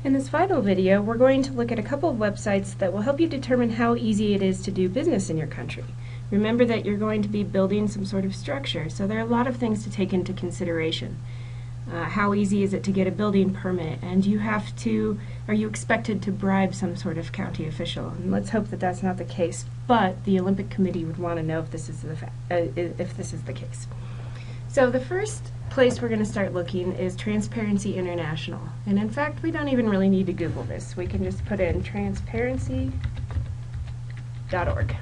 In this final video, we're going to look at a couple of websites that will help you determine how easy it is to do business in your country. Remember that you're going to be building some sort of structure, so there are a lot of things to take into consideration. How easy is it to get a building permit, and are you expected to bribe some sort of county official? And let's hope that that's not the case, but the Olympic Committee would want to know if this is the case. So the first place we're going to start looking is Transparency International. And in fact, we don't even really need to Google this. We can just put in transparency.org.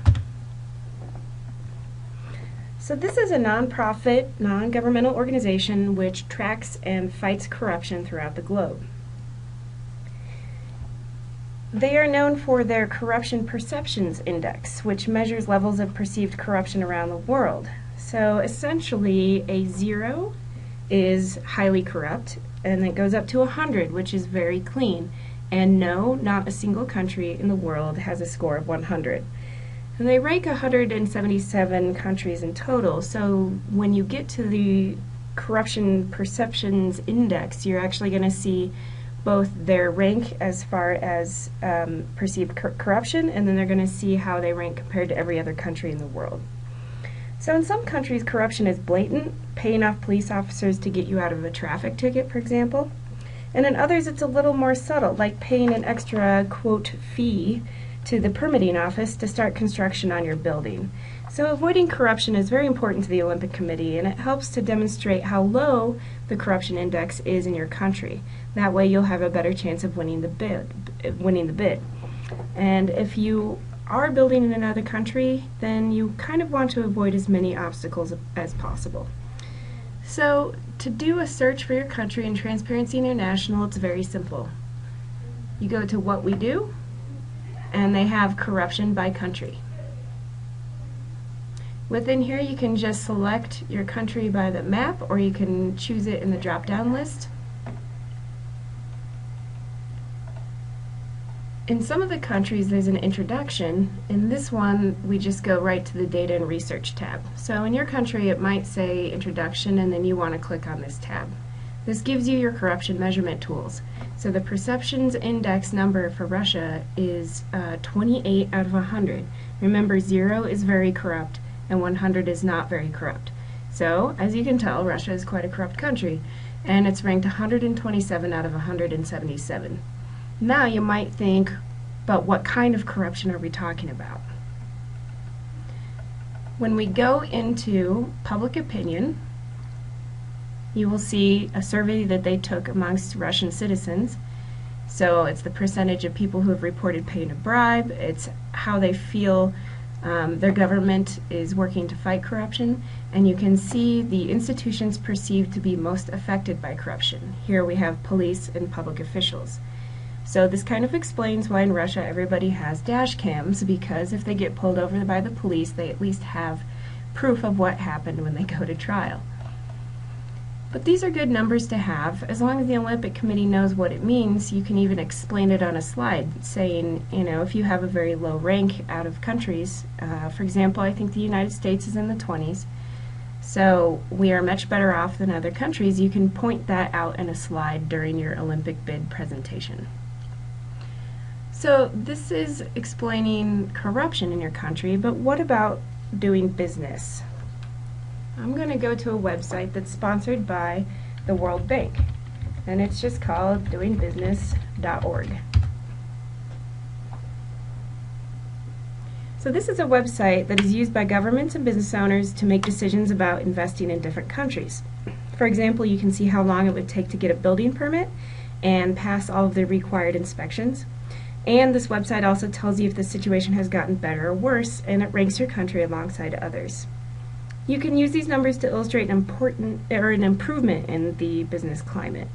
So this is a nonprofit, non-governmental organization which tracks and fights corruption throughout the globe. They are known for their Corruption Perceptions Index, which measures levels of perceived corruption around the world. So essentially, a 0 is highly corrupt, and it goes up to 100, which is very clean. And no, not a single country in the world has a score of 100. And they rank 177 countries in total, so when you get to the Corruption Perceptions Index, you're actually going to see both their rank as far as perceived corruption, and then they're going to see how they rank compared to every other country in the world. So in some countries, corruption is blatant, paying off police officers to get you out of a traffic ticket, for example. And in others, it's a little more subtle, like paying an extra, quote, fee to the permitting office to start construction on your building. So avoiding corruption is very important to the Olympic Committee, and it helps to demonstrate how low the corruption index is in your country. That way you'll have a better chance of winning the bid. And if you are building in another country, then you kind of want to avoid as many obstacles as possible. So to do a search for your country in Transparency International, it's very simple. You go to What We Do, and they have corruption by country. Within here you can just select your country by the map, or you can choose it in the drop-down list. In some of the countries there's an introduction. In this one we just go right to the Data and Research tab. So in your country it might say Introduction, and then you want to click on this tab. This gives you your corruption measurement tools. So the Perceptions Index number for Russia is 28 out of 100. Remember, 0 is very corrupt and 100 is not very corrupt. So, as you can tell, Russia is quite a corrupt country, and it's ranked 127 out of 177. Now you might think, but what kind of corruption are we talking about? When we go into public opinion, you will see a survey that they took amongst Russian citizens. So it's the percentage of people who have reported paying a bribe, it's how they feel their government is working to fight corruption, and you can see the institutions perceived to be most affected by corruption. Here we have police and public officials. So this kind of explains why in Russia everybody has dash cams, because if they get pulled over by the police, they at least have proof of what happened when they go to trial. But these are good numbers to have. As long as the Olympic Committee knows what it means, you can even explain it on a slide, saying, you know, if you have a very low rank out of countries, for example, I think the United States is in the 20s, so we are much better off than other countries. You can point that out in a slide during your Olympic bid presentation. So this is explaining corruption in your country, but what about doing business? I'm going to go to a website that's sponsored by the World Bank, and it's just called doingbusiness.org. So this is a website that is used by governments and business owners to make decisions about investing in different countries. For example, you can see how long it would take to get a building permit and pass all of the required inspections. And this website also tells you if the situation has gotten better or worse, and it ranks your country alongside others. You can use these numbers to illustrate an improvement in the business climate.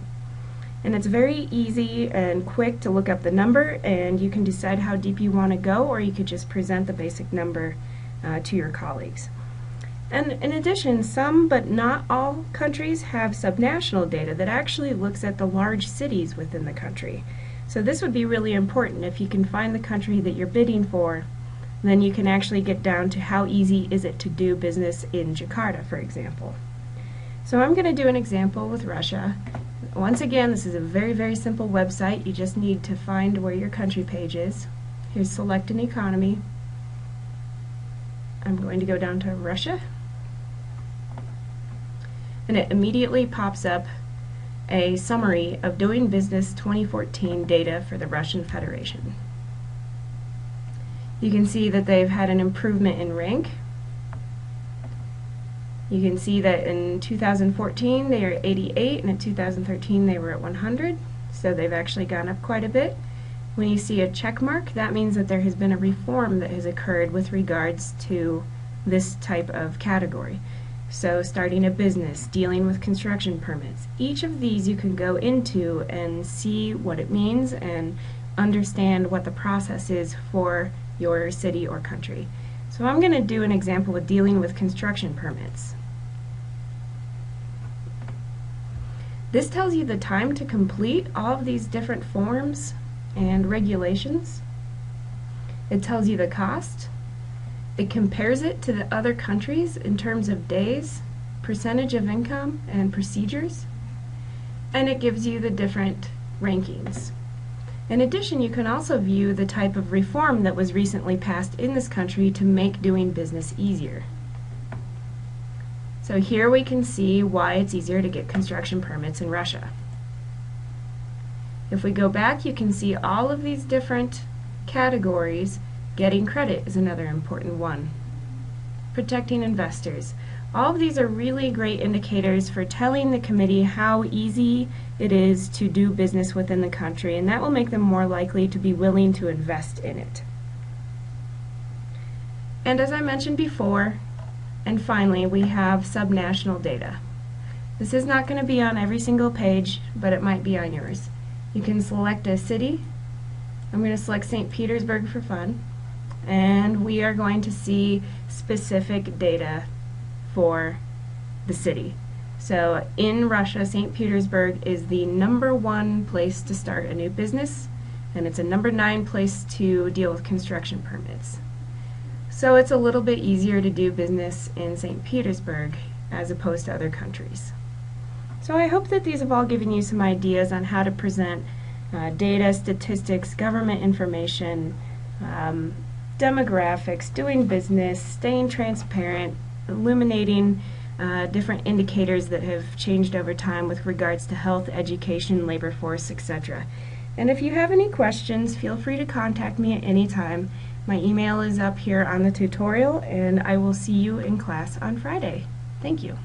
And it's very easy and quick to look up the number, and you can decide how deep you want to go, or you could just present the basic number to your colleagues. And in addition, some but not all countries have subnational data that actually looks at the large cities within the country. So this would be really important. If you can find the country that you're bidding for, then you can actually get down to how easy is it to do business in Jakarta, for example. So I'm going to do an example with Russia, Once again, this is a very, very simple website. You just need to find where your country page is. Here's select an economy. I'm going to go down to Russia. And it immediately pops up a summary of doing business 2014 data for the Russian Federation. You can see that they've had an improvement in rank. You can see that in 2014 they are 88, and in 2013 they were at 100, so they've actually gone up quite a bit. When you see a check mark, that means that there has been a reform that has occurred with regards to this type of category. So starting a business, dealing with construction permits. Each of these you can go into and see what it means and understand what the process is for your city or country. So I'm going to do an example with dealing with construction permits. This tells you the time to complete all of these different forms and regulations. It tells you the cost. It compares it to the other countries in terms of days, percentage of income, and procedures. And it gives you the different rankings. In addition, you can also view the type of reform that was recently passed in this country to make doing business easier. So here we can see why it's easier to get construction permits in Russia. If we go back, you can see all of these different categories. Getting credit is another important one. Protecting investors. All of these are really great indicators for telling the committee how easy it is to do business within the country, and that will make them more likely to be willing to invest in it. And as I mentioned before, and finally, we have subnational data. This is not going to be on every single page, but it might be on yours. You can select a city. I'm going to select St. Petersburg for fun. And we are going to see specific data for the city. So in Russia, St. Petersburg is the #1 place to start a new business, and it's a #9 place to deal with construction permits. So it's a little bit easier to do business in St. Petersburg as opposed to other countries. So I hope that these have all given you some ideas on how to present data, statistics, government information, demographics, doing business, staying transparent, illuminating different indicators that have changed over time with regards to health, education, labor force, etc. And if you have any questions, feel free to contact me at any time. My email is up here on the tutorial, and I will see you in class on Friday. Thank you.